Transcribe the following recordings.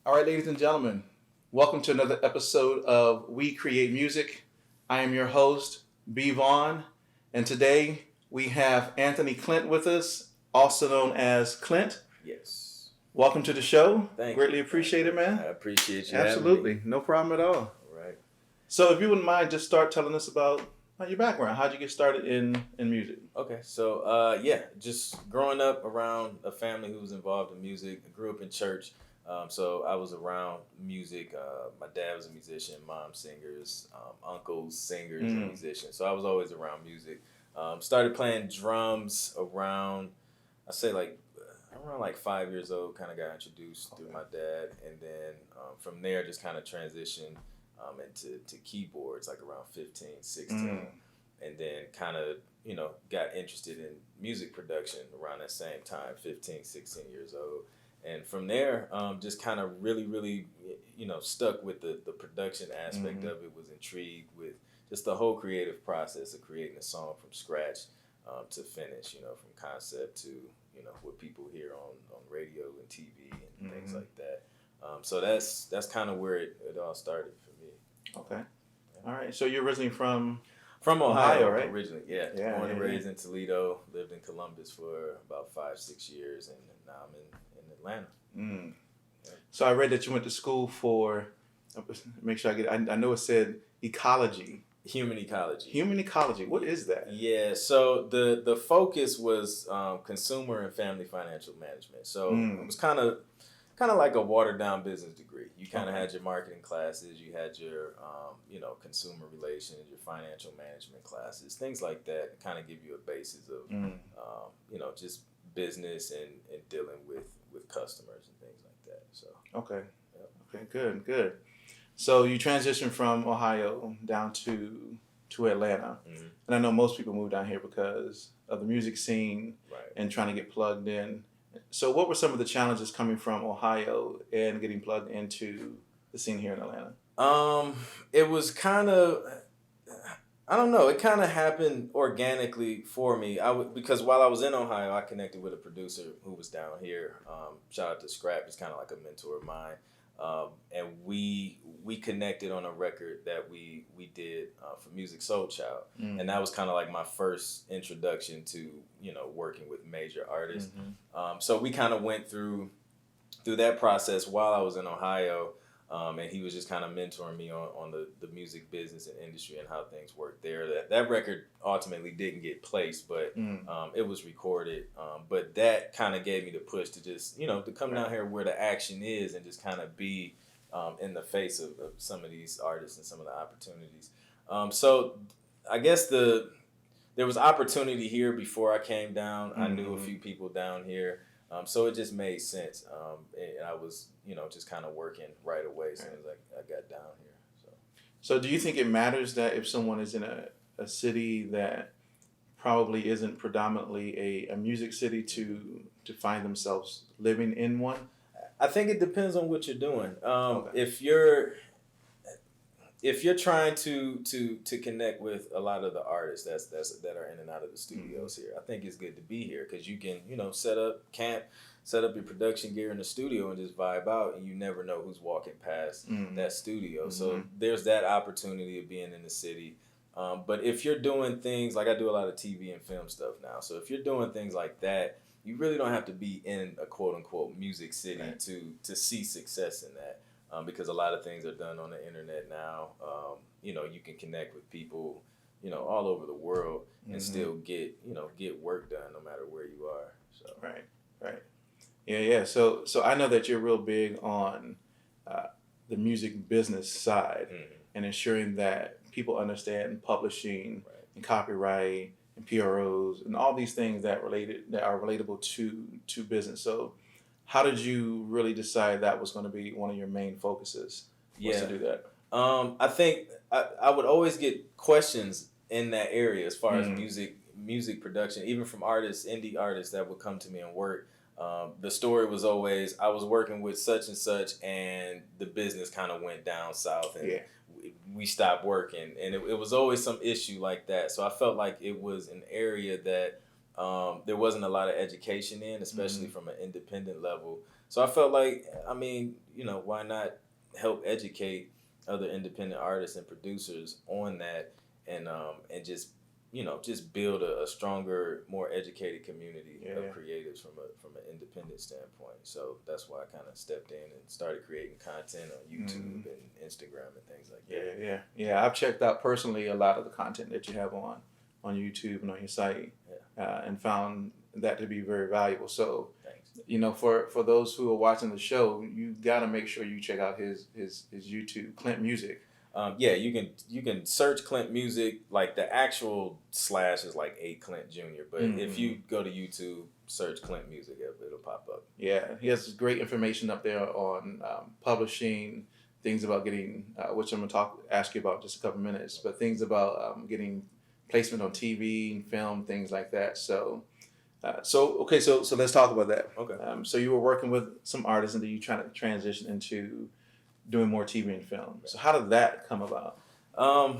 All right, ladies and gentlemen, welcome to another episode of We Create Music. I am your host, B. Vaughn, and today we have Anthony Clint with us, also known as Clint. Yes. Welcome to the show. Thank Greatly you. appreciate it, man. I appreciate you. Absolutely. No problem at all. All right. So if you wouldn't mind, just start telling us about your background. How'd you get started in music? Okay. Just growing up around a family who was involved in music. I grew up in church. So I was around music. My dad was a musician, mom singers, uncles singers and musicians. So I was always around music. Started playing drums around, around like 5 years old. Kind of got introduced through my dad, and then from there just kind of transitioned into keyboards like around 15, 16, and then kind of got interested in music production around that same time, 15, 16 years old. And from there, just kind of really, stuck with the production aspect of it, was intrigued with just the whole creative process of creating a song from scratch to finish, from concept to, what people hear on radio and TV and things like that. So that's kind of where it all started for me. Okay. All right. So you're originally from Ohio, right? Originally, yeah. Born and raised in Toledo, lived in Columbus for about 5-6 years, and now I'm in Atlanta. Yeah. So I read that you went to school for, make sure I get it, I know it said ecology. Human ecology. Human ecology. What is that? Yeah, so the focus was consumer and family financial management. So it was kind of like a watered down business degree. You kind of had your marketing classes, you had your consumer relations, your financial management classes, things like that. Kind of give you a basis of just business and dealing with customers and things like that. So okay, good. So you transitioned from Ohio down to Atlanta, and I know most people move down here because of the music scene and trying to get plugged in. So what were some of the challenges coming from Ohio and getting plugged into the scene here in Atlanta? It was kind of, I don't know, it kind of happened organically for me. Because while I was in Ohio, I connected with a producer who was down here. Shout out to Scrap, he's kind of like a mentor of mine. And we connected on a record that we did for Music Soul Child. And that was kind of like my first introduction to, working with major artists. So we kind of went through that process while I was in Ohio. And he was just kind of mentoring me on the music business and industry and how things work there. That record ultimately didn't get placed, but it was recorded. But that kind of gave me the push to just, to come down here where the action is and just kind of be in the face of some of these artists and some of the opportunities. So I guess there was opportunity here before I came down. I knew a few people down here. So it just made sense. And I was, just kind of working right away as soon as I got down here. So do you think it matters that if someone is in a city that probably isn't predominantly a music city to find themselves living in one? I think it depends on what you're doing. If you're trying to connect with a lot of the artists that are in and out of the studios here, I think it's good to be here because you can, set up camp, set up your production gear in the studio and just vibe out, and you never know who's walking past that studio. So there's that opportunity of being in the city. But if you're doing things, like I do a lot of TV and film stuff now, so if you're doing things like that, you really don't have to be in a quote-unquote music city to see success in that. Because a lot of things are done on the internet now. You can connect with people, all over the world and still get work done no matter where you are. So Right. Yeah. So I know that you're real big on the music business side and ensuring that people understand publishing and copyright and PROs and all these things that are relatable to business. So how did you really decide that was going to be one of your main focuses? To do that? I think I would always get questions in that area as far as music production, even from indie artists that would come to me and work. The story was always, I was working with such and such and the business kind of went down south and we stopped working. And it was always some issue like that. So I felt like it was an area that there wasn't a lot of education in, especially from an independent level. So I felt like, I mean, why not help educate other independent artists and producers on that, and just build a stronger, more educated community of creatives from an independent standpoint. So that's why I kind of stepped in and started creating content on YouTube and Instagram and things like that. Yeah. I've checked out personally a lot of the content that you have on YouTube and on your site, and found that to be very valuable. So, thanks. For those who are watching the show, you got to make sure you check out his YouTube, Clint Music. You can search Clint Music. Like the actual slash is like A Clint Jr. But if you go to YouTube, search Clint Music, it'll pop up. Yeah, he has great information up there on publishing, things about getting, which I'm gonna ask you about in just a couple minutes, but things about getting placement on TV, film, things like that. So let's talk about that. Okay. So you were working with some artists, and then you trying to transition into doing more TV and film. So how did that come about?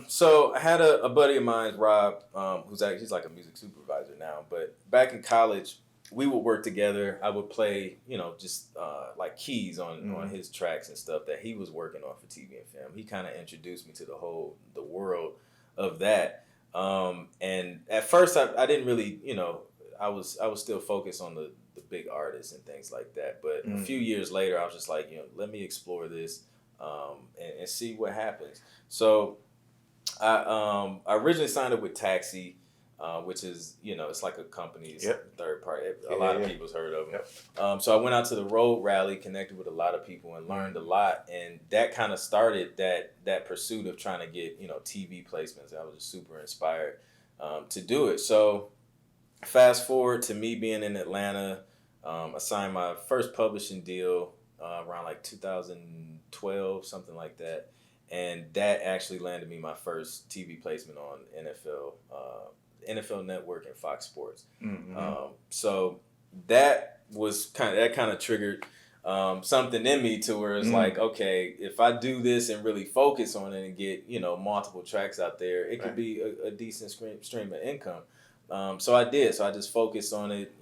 So I had a buddy of mine, Rob, he's like a music supervisor now. But back in college, we would work together. I would play, just like keys on his tracks and stuff that he was working on for TV and film. He kind of introduced me to the world of that. And at first, I didn't really, I was still focused on the big artists and things like that. But a few years later, I was just like, let me explore this. And see what happens. So I originally signed up with Taxi, which is, it's like a company's third party. A lot of people's heard of them. So I went out to the road rally, connected with a lot of people, and learned a lot. And that kind of started that pursuit of trying to get, TV placements. I was just super inspired to do it. So fast forward to me being in Atlanta, I signed my first publishing deal around like 2012, something like that. And that actually landed me my first TV placement on NFL Network and Fox Sports. So that kind of triggered something in me to where it's like, okay, if I do this and really focus on it and get, multiple tracks out there, it could be a decent stream of income. So I did. So I just focused on it.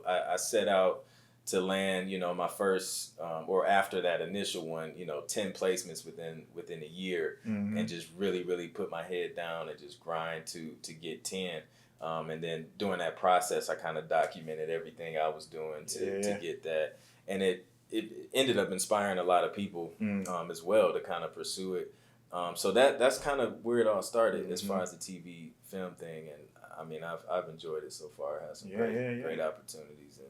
I set out to land, my first, or after that initial one, 10 placements within a year, and just really, really put my head down and just grind to get 10. And then during that process, I kind of documented everything I was doing to get that. And it ended up inspiring a lot of people as well to kind of pursue it. So that's kind of where it all started as far as the TV film thing. And I mean, I've enjoyed it so far. I had some great opportunities, and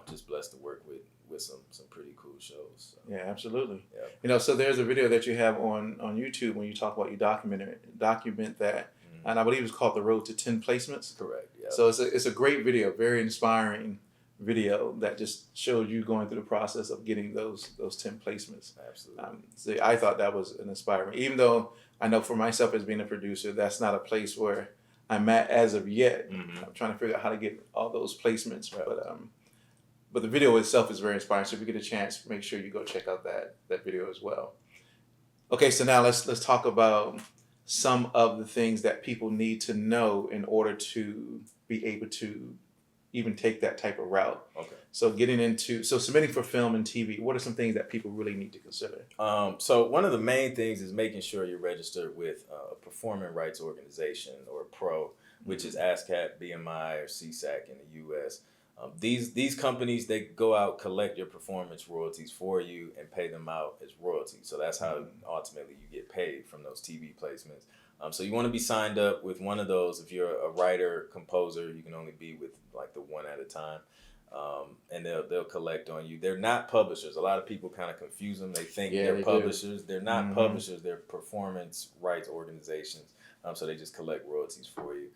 just blessed to work with some pretty cool shows. So. Yeah, absolutely. Yeah. So there's a video that you have on YouTube when you talk about you document that, and I believe it's called The Road to 10 Placements. Correct. Yeah. So it's a great video, very inspiring video that just showed you going through the process of getting those 10 placements. Absolutely. So I thought that was an inspiring, even though I know for myself as being a producer, that's not a place where I'm at as of yet. I'm trying to figure out how to get all those placements, but the video itself is very inspiring. So if you get a chance, make sure you go check out that video as well. Okay, so now let's talk about some of the things that people need to know in order to be able to even take that type of route. Okay. So submitting for film and TV, what are some things that people really need to consider? So one of the main things is making sure you're registered with a performing rights organization, or PRO, which is ASCAP, BMI, or CSAC in the U.S. These companies, they go out, collect your performance royalties for you, and pay them out as royalties. So that's how ultimately you get paid from those TV placements. So you want to be signed up with one of those. If you're a writer, composer, you can only be with like the one at a time. And they'll collect on you. They're not publishers. A lot of people kind of confuse them. They think they're publishers. They're not publishers. They're performance rights organizations. So they just collect royalties for you.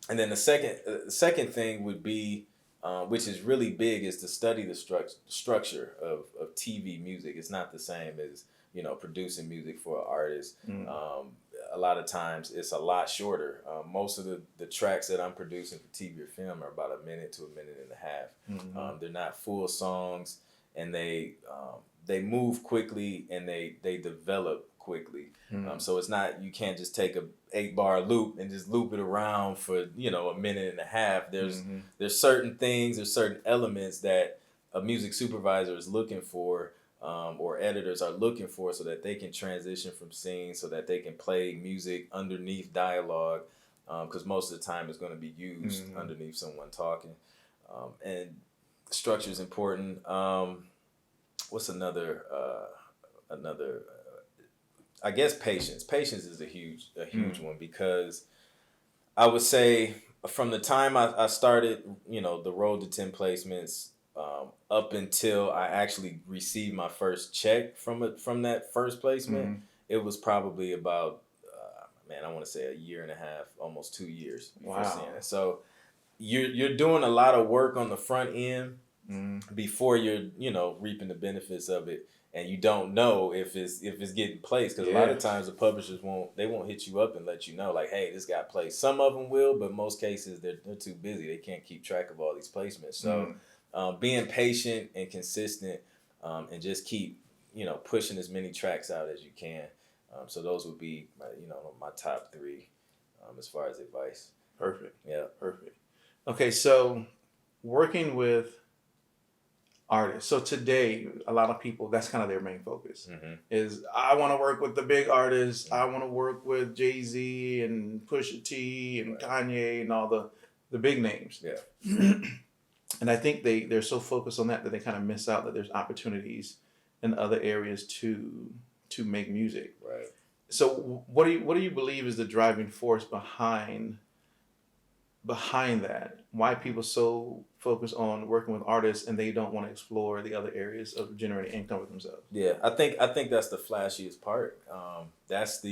And then the second thing would be, which is really big, is to study the structure of TV music. It's not the same as producing music for an artist. A lot of times it's a lot shorter. Most of the tracks that I'm producing for TV or film are about a minute to a minute and a half. They're not full songs, and they move quickly, and they develop quickly. So it's not, you can't just take a 8-bar loop and just loop it around for, you know, a minute and a half. There's certain things, there's certain elements that a music supervisor is looking for, or editors are looking for, so that they can transition from scenes, so that they can play music underneath dialogue, because most of the time it's going to be used underneath someone talking. And structure is important. What's another? I guess patience. Patience is a huge one, because I would say from the time I started, you know, the road to 10 placements, up until I actually received my first check from that first placement, it was probably about, I want to say a year and a half, almost 2 years. Wow. Seeing it. So you're doing a lot of work on the front end before you're, you know, reaping the benefits of it. And you don't know if it's getting placed, because a lot of times the publishers won't hit you up and let you know, like, hey, this got placed. Some of them will, but most cases they're too busy. They can't keep track of all these placements. So being patient and consistent, and just keep, you know, pushing as many tracks out as you can. So those would be my top 3 as far as advice. Perfect. Yeah. Perfect. Okay, so working with artists. So today, a lot of people, that's kind of their main focus. Is I want to work with the big artists. I want to work with Jay-Z and Pusha T and Kanye and all the big names. Yeah. And I think they're so focused on that they kind of miss out that there's opportunities in other areas to make music. Right. So what do you believe is the driving force behind that? Why people so focus on working with artists and they don't want to explore the other areas of generating income for themselves? Yeah, I think that's the flashiest part. That's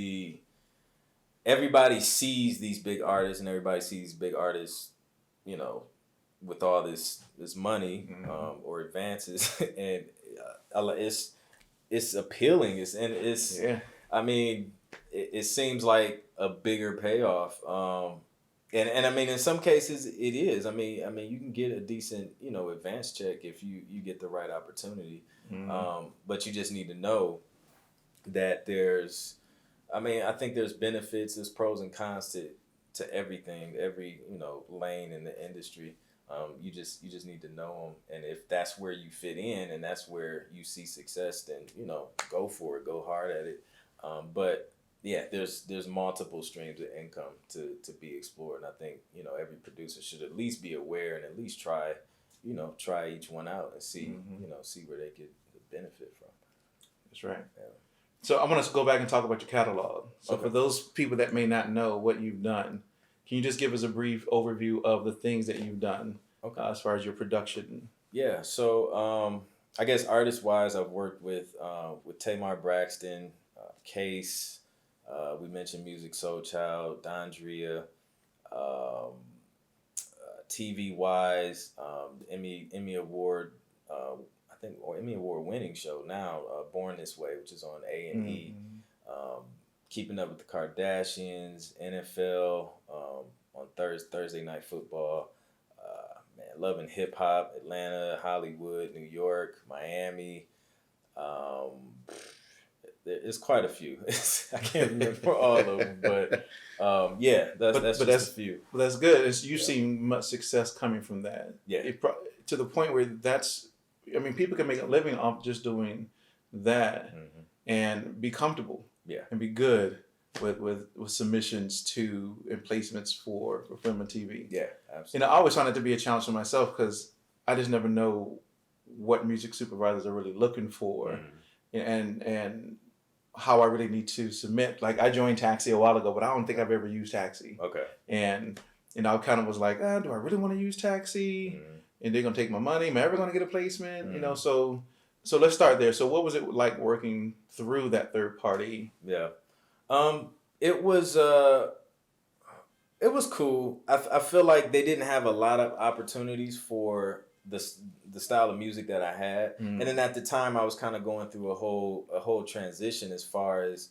everybody sees these big artists, and everybody sees big artists, you know, with all this money or advances, and it's appealing. I mean, it seems like a bigger payoff. And I mean, in some cases it is. I mean, you can get a decent, you know, advance check if you get the right opportunity. But you just need to know that I think there's benefits, there's pros and cons to everything, every, you know, lane in the industry. You just need to know them, and if that's where you fit in and that's where you see success, then, you know, go for it, go hard at it. But yeah, there's multiple streams of income to be explored, and I think, you know, every producer should at least be aware and at least try each one out and see see where they could benefit from. That's right. Yeah. So I want to go back and talk about your catalog. So for those people that may not know what you've done, can you just give us a brief overview of the things that you've done as far as your production? Yeah. So I guess artist wise, I've worked with Tamar Braxton, Case. We mentioned Music Soul Child, Dondria. TV wise, Emmy Award, or Emmy Award winning show now, Born This Way, which is on A&E. Keeping Up with the Kardashians, NFL, on Thursday Night Football. Loving Hip Hop, Atlanta, Hollywood, New York, Miami. There's quite a few. I can't remember all of them, but that's just a few. Well, that's good. You've seen much success coming from that. Yeah. To the point where people can make a living off just doing that and be comfortable. Yeah. And be good with submissions to and placements for film and TV. Yeah, absolutely. You know, I always found it to be a challenge for myself because I just never know what music supervisors are really looking for, and how I really need to submit. Like, I joined Taxi a while ago, but I don't think I've ever used Taxi. Okay. And I kind of was like, do I really want to use Taxi? And they're gonna take my money. Am I ever gonna get a placement? You know, so let's start there. So what was it like working through that third party? Yeah. It was cool. I feel like they didn't have a lot of opportunities for the style of music that I had, and then at the time I was kind of going through a whole transition as far as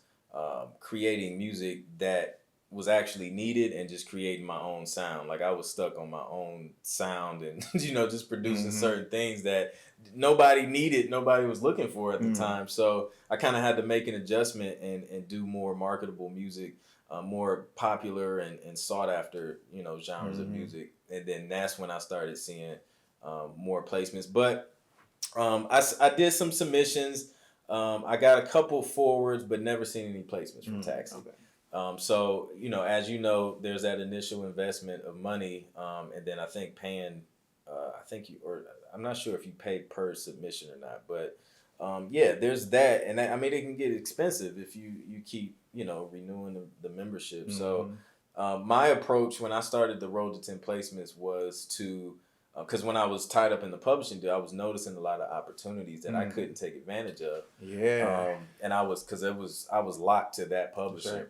creating music that was actually needed and just creating my own sound. Like I was stuck on my own sound and just producing certain things that nobody needed, nobody was looking for at the time. So I kind of had to make an adjustment and do more marketable music, more popular and sought after genres of music. And then that's when I started seeing more placements. But I did some submissions. I got a couple forwards, but never seen any placements from Taxi. Okay. So, as you know, there's that initial investment of money, and then I think paying, I'm not sure if you pay per submission or not, but yeah, there's that, and I mean, it can get expensive if you keep, renewing the membership. So, my approach when I started the Road to 10 Placements was to, because when I was tied up in the publishing deal, I was noticing a lot of opportunities that I couldn't take advantage of. Yeah. And I was locked to that publisher. Sure.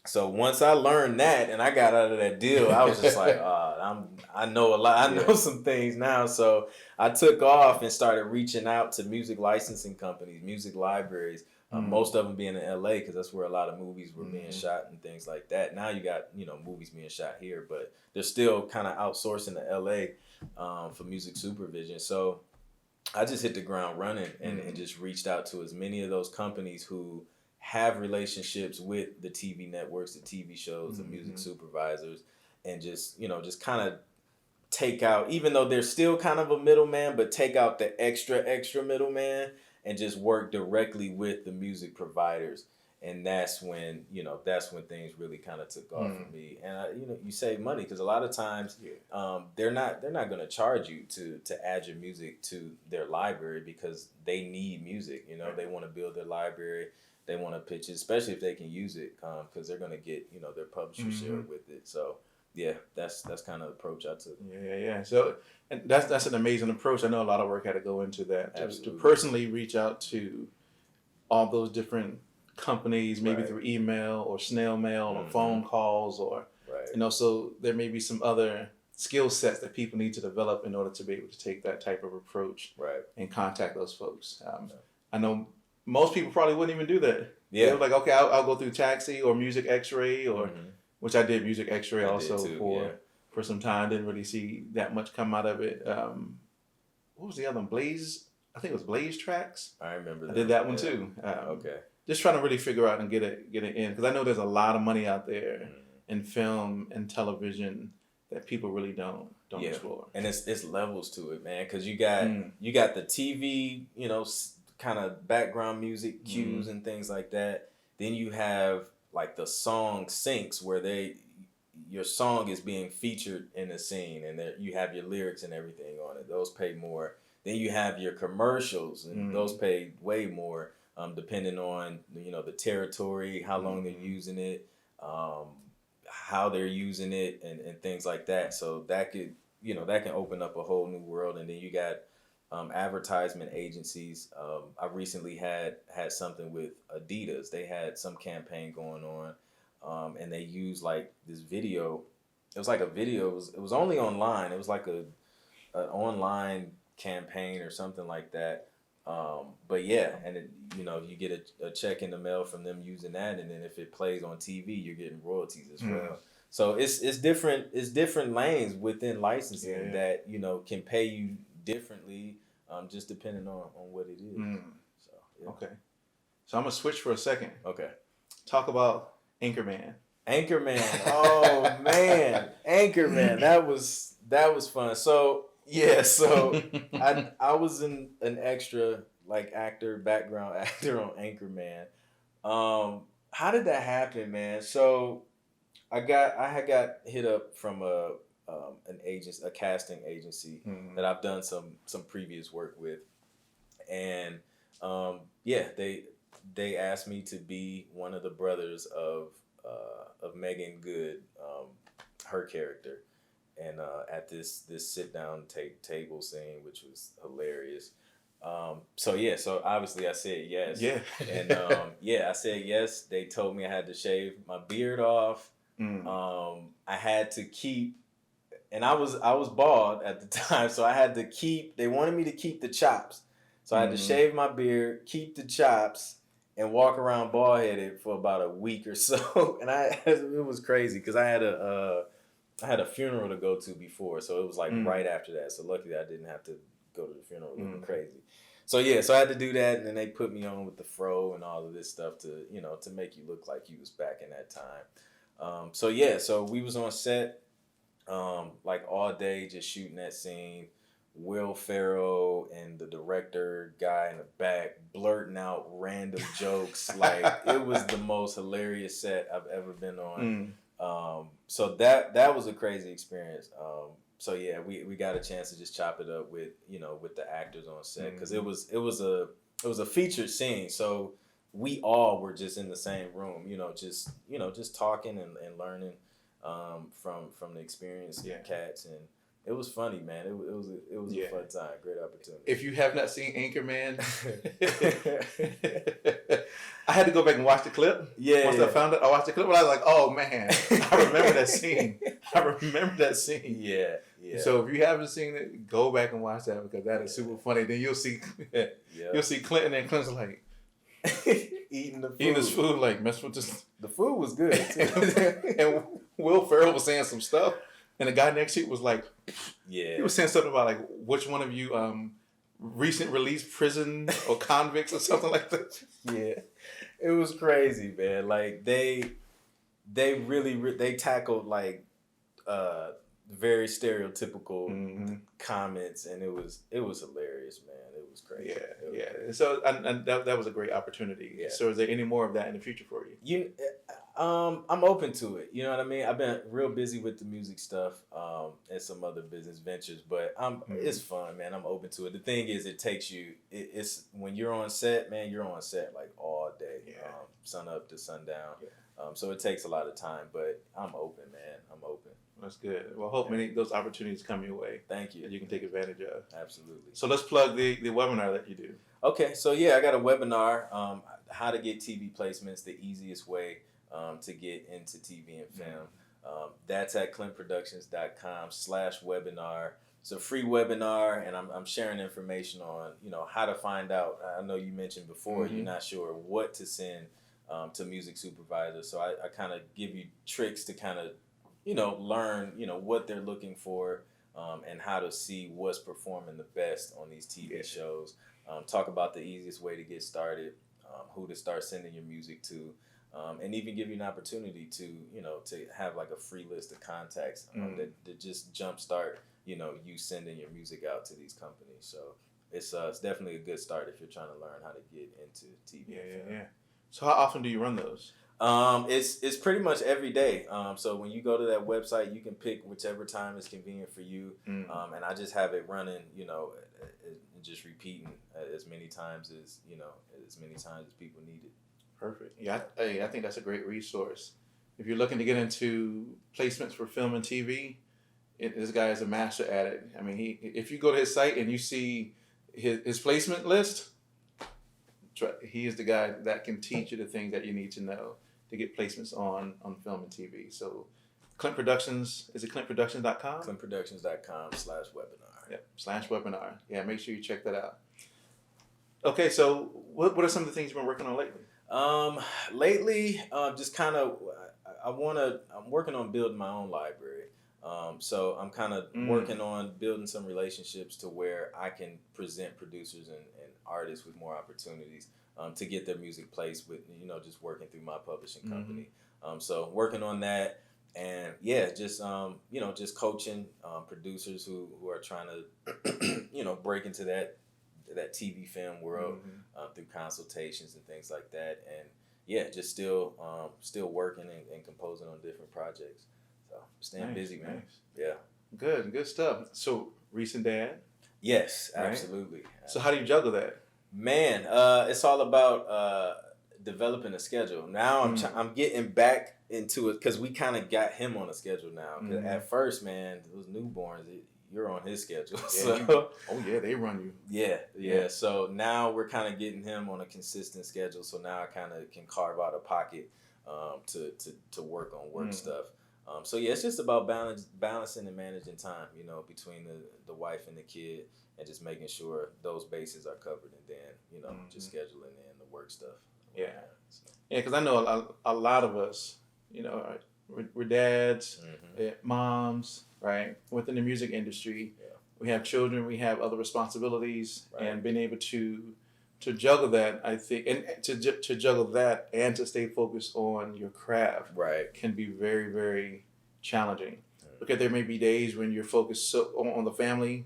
So once I learned that and I got out of that deal, I was just like, I know a lot. I know some things now. So I took off and started reaching out to music licensing companies, music libraries, most of them being in LA because that's where a lot of movies were being shot and things like that. Now you got, movies being shot here, but they're still kind of outsourcing to LA for music supervision. So I just hit the ground running and just reached out to as many of those companies who have relationships with the TV networks, the TV shows, the music supervisors, and just kind of take out, even though there's still kind of a middleman, but take out the extra middleman and just work directly with the music providers. And that's when things really kind of took off for me. And you save money because a lot of times they're not going to charge you to add your music to their library because they need music. They want to build their library. They want to pitch it, especially if they can use it, because they're going to get their publisher share with it. So yeah, that's kind of the approach I took. Yeah. So and that's an amazing approach. I know a lot of work had to go into that to personally reach out to all those different companies, maybe through email or snail mail or phone calls or so there may be some other skill sets that people need to develop in order to be able to take that type of approach and contact those folks. I know most people probably wouldn't even do that. Yeah. They were like, okay, I'll go through Taxi or Music X-Ray or which I did Music X-Ray also for some time. Didn't really see that much come out of it. What was the other one? Blaze? I think it was Blaze Tracks. I remember that. I did that one too. Okay. Just trying to really figure out and get it in because I know there's a lot of money out there in film and television that people really don't explore. And it's levels to it, man. Because you got the TV, kind of background music cues and things like that. Then you have like the song syncs where your song is being featured in a scene and you have your lyrics and everything on it. Those pay more. Then you have your commercials and those pay way more, depending on the territory, how long they're using it, how they're using it, and things like that. So that could that can open up a whole new world. And then you got advertisement agencies. I recently had something with Adidas. They had some campaign going on, and they used like this video. It was like a video. It was only online. It was like an online campaign or something like that. But yeah, and you get a check in the mail from them using that, and then if it plays on TV, you're getting royalties as well. So it's different lanes within licensing that can pay you differently, just depending on what it is. So yeah. Okay, so I'm gonna switch for a second. Okay, talk about Anchorman. Oh man, Anchorman. That was fun. So yeah, I was an extra background actor on Anchorman. How did that happen, man? So I had got hit up from a casting agency that I've done some previous work with, and they asked me to be one of the brothers of Megan Good, her character, and at this sit down table scene, which was hilarious. So obviously I said yes. Yeah. And I said yes. They told me I had to shave my beard off. I had to keep, and I was bald at the time, so I had to keep. They wanted me to keep the chops, so I had to shave my beard, keep the chops, and walk around bald headed for about a week or so. And it was crazy because I had a funeral to go to before, so it was like right after that. So luckily I didn't have to go to the funeral looking crazy. So yeah, so I had to do that, and then they put me on with the fro and all of this stuff to to make you look like you was back in that time. So yeah, so we was on set like all day just shooting that scene. Will Ferrell and the director guy in the back blurting out random jokes. Like it was the most hilarious set I've ever been on. So that was a crazy experience. So yeah, we got a chance to just chop it up with with the actors on set because it was a featured scene. So we all were just in the same room, just talking and learning from the experience of cats, and it was funny, man. It was a fun time, great opportunity. If you have not seen Anchorman, I had to go back and watch the clip. Yeah. Once I found it, I watched the clip, and I was like, "Oh man, I remember that scene. I remember that scene." Yeah. So if you haven't seen it, go back and watch that because that is super funny. Then you'll see Clinton, and Clinton's like eating his food, like mess with this. The food was good too. And Will Ferrell was saying some stuff, and the guy next to it was like, he was saying something about like which one of you recent release prison or convicts or something like that. Yeah, it was crazy, man. Like they really they tackled like very stereotypical comments, and it was hilarious, man. It was crazy. Yeah. So and that was a great opportunity. Yeah. So is there any more of that in the future for you? I'm open to it. You know what I mean? I've been real busy with the music stuff and some other business ventures, but it's fun, man. I'm open to it. The thing is, it takes you. It's when you're on set, man. You're on set like all day, sun up to sundown. Yeah. So it takes a lot of time, but I'm open, man. I'm open. That's good. Well, I hope many of those opportunities come your way. Thank you. That you can take advantage of. Absolutely. So let's plug the webinar that you do. Okay, so yeah, I got a webinar, how to get TV placements, the easiest way to get into TV and film. That's at clintproductions.com/webinar. It's a free webinar, and I'm sharing information on how to find out. I know you mentioned before you're not sure what to send to music supervisors, so I kind of give you tricks to kind of learn what they're looking for and how to see what's performing the best on these TV shows. Talk about the easiest way to get started, who to start sending your music to, and even give you an opportunity to to have like a free list of contacts that just jumpstart you sending your music out to these companies. So it's definitely a good start if you're trying to learn how to get into TV. Yeah. So how often do you run those? It's pretty much every day. So when you go to that website, you can pick whichever time is convenient for you. And I just have it running, just repeating as many times as people need it. Perfect. Yeah, I think that's a great resource. If you're looking to get into placements for film and TV, this guy is a master at it. I mean, if you go to his site and you see his placement list, he is the guy that can teach you the things that you need to know to get placements on film and TV. So Clint Productions, is it clintproductions.com? clintproductions.com/webinar. Yep, /webinar. Yeah, make sure you check that out. Okay, so what are some of the things you've been working on lately? Lately, just kind of, I'm working on building my own library. So I'm kind of working on building some relationships to where I can present producers and artists with more opportunities to get their music placed with, just working through my publishing company. So working on that, and just just coaching producers who are trying to break into that TV film world through consultations and things like that, and just still working and composing on different projects. So staying busy, man. Nice. Yeah. Good stuff. So recent dad? Yes, absolutely. So how do you juggle that? Man, it's all about developing a schedule. Now I'm getting back into it because we kind of got him on a schedule now. 'Cause at first, man, those newborns, you're on his schedule. Yeah, they run you. Yeah. So now we're kind of getting him on a consistent schedule. So now I kind of can carve out a pocket to work on work stuff. So it's just about balancing and managing time, between the wife and the kid, and just making sure those bases are covered, and then just scheduling in the work stuff Yeah. Yeah, because I know a lot of us, you know, we're dads, moms, right? Within the music industry, we have children, we have other responsibilities, and being able to juggle that, I think, and to juggle that and to stay focused on your craft, can be very, very challenging. Because there may be days when you're focused on the family,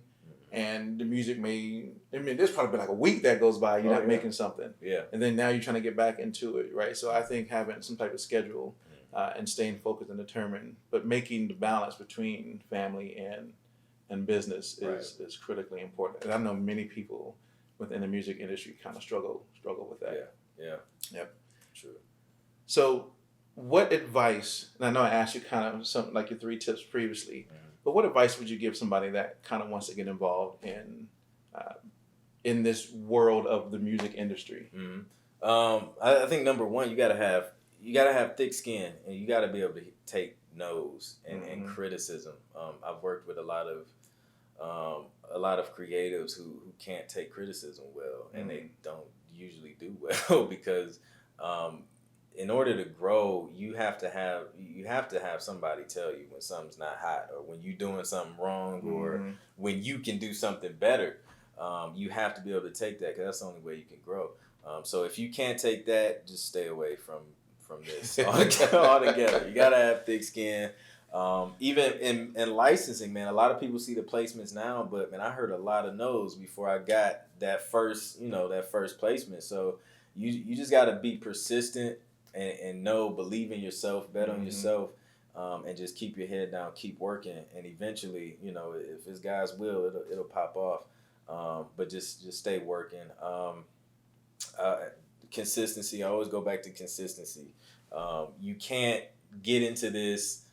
and the music there's probably been like a week that goes by, you're not making something. Yeah. And then now you're trying to get back into it, right? So I think having some type of schedule and staying focused and determined, but making the balance between family and business is critically important. And I know many people within the music industry kind of struggle with that. Yeah. Yep. True. So what advice, and I know I asked you kind of something like your 3 tips previously, but what advice would you give somebody that kind of wants to get involved in this world of the music industry? I think number one, you gotta have thick skin, and you gotta be able to take no's and criticism. I've worked with a lot of creatives who can't take criticism well, and they don't usually do well because in order to grow, you have to have somebody tell you when something's not hot, or when you're doing something wrong, or when you can do something better. You have to be able to take that, because that's the only way you can grow. So if you can't take that, just stay away from this altogether. You gotta have thick skin. Even in licensing, man, a lot of people see the placements now, but man, I heard a lot of no's before I got that first placement. So you just gotta be persistent and believe in yourself, bet on yourself, and just keep your head down, keep working, and eventually, if it's God's will, it'll pop off. But just stay working. Consistency. I always go back to consistency. You can't get into this,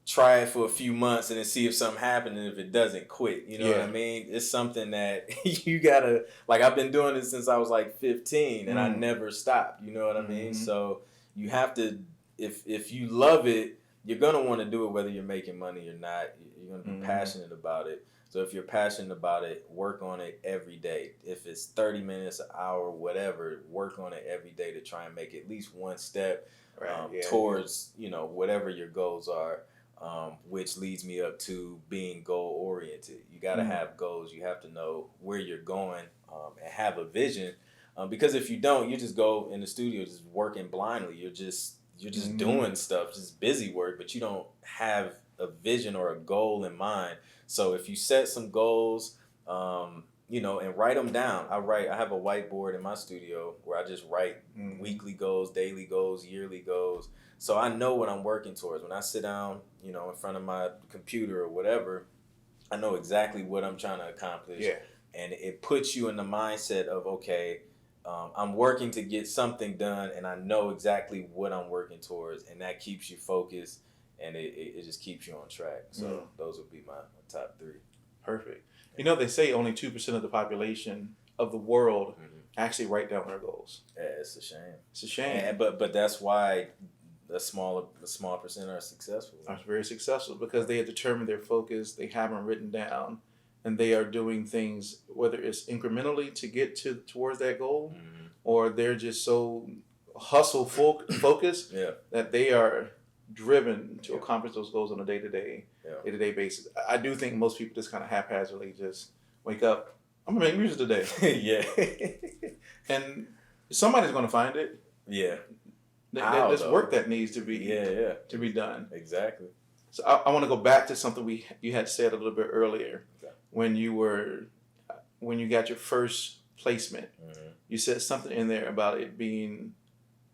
try it for a few months and then see if something happens, and if it doesn't, quit. You know what I mean? It's something that you gotta, like, I've been doing this since I was like 15 and I never stopped. You know what I mean? So you have to, if you love it, you're gonna want to do it whether you're making money or not. You're gonna be passionate about it. So if you're passionate about it, work on it every day. If it's 30 minutes, an hour, whatever, work on it every day to try and make at least one step towards, whatever your goals are, which leads me up to being goal-oriented. You got to have goals. You have to know where you're going, and have a vision. Because if you don't, you just go in the studio just working blindly. You're just doing stuff, just busy work, but you don't have a vision or a goal in mind. So if you set some goals, and write them down. I have a whiteboard in my studio where I just write weekly goals, daily goals, yearly goals. So I know what I'm working towards. When I sit down, in front of my computer or whatever, I know exactly what I'm trying to accomplish. Yeah. And it puts you in the mindset of, okay, I'm working to get something done, and I know exactly what I'm working towards, and that keeps you focused, and it just keeps you on track. So those would be my top 3. Perfect. They say only 2% of the population of the world actually write down their goals. Yeah, it's a shame. It's a shame. But that's why a small percent are successful. Are very successful because they have determined their focus. They have them written down, and they are doing things, whether it's incrementally to get towards that goal, or they're just so hustle focused that they are driven to accomplish those goals on a day-to-day basis. I do think most people just kind of haphazardly just wake up, I'm gonna make music today. And somebody's gonna find it. Yeah. There's work that needs to be to be done. Exactly. So I want to go back to something you had said a little bit earlier. Okay. When you got your first placement, you said something in there about it being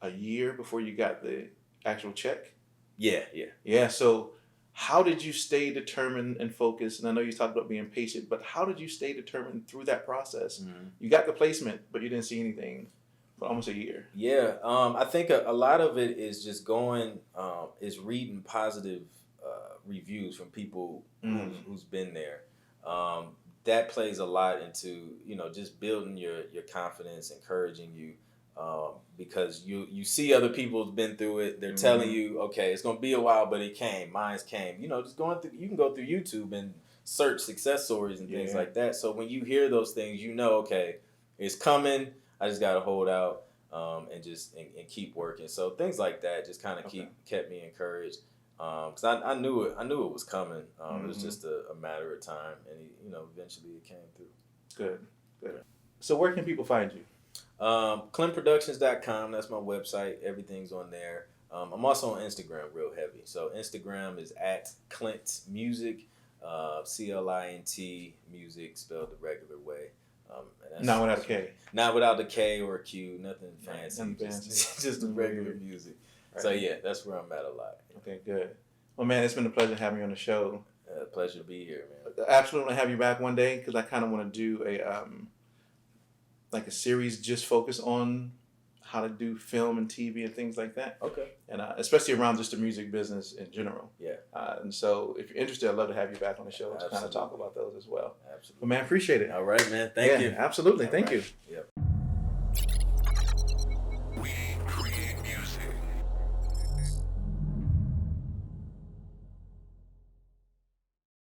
a year before you got the actual check. Yeah. So how did you stay determined and focused? And I know you talked about being patient, but how did you stay determined through that process? You got the placement, but you didn't see anything for almost a year. Yeah. I think a lot of it is just is reading positive reviews from people who's been there. That plays a lot into, just building your confidence, encouraging you. Because you see other people have been through it. They're telling you, okay, it's going to be a while, but it came. Mine's came. Just you can go through YouTube and search success stories and things like that. So when you hear those things, okay, it's coming. I just got to hold out. and just and keep working. So things like that just kind of kept me encouraged. Because I knew it was coming. It was just a matter of time, and eventually it came through. Good. So where can people find you? ClintProductions.com. That's my website. Everything's on there. I'm also on Instagram real heavy. So Instagram is at Clint Music, CLINT Music, spelled the regular way. Not without a K. Not without the K or a Q. Nothing fancy. Nothing fancy. Just the regular music. Right. So yeah, that's where I'm at a lot. Okay, good. Well, man, it's been a pleasure having you on the show. Pleasure to be here, man. Absolutely want to have you back one day because I kind of want to do a series just focused on how to do film and TV and things like that. Okay. And especially around just the music business in general. Yeah. And so if you're interested, I'd love to have you back on the show to kind of talk about those as well. Absolutely. Well, man, appreciate it. All right, man. Thank you. Absolutely. Thank you. Yep.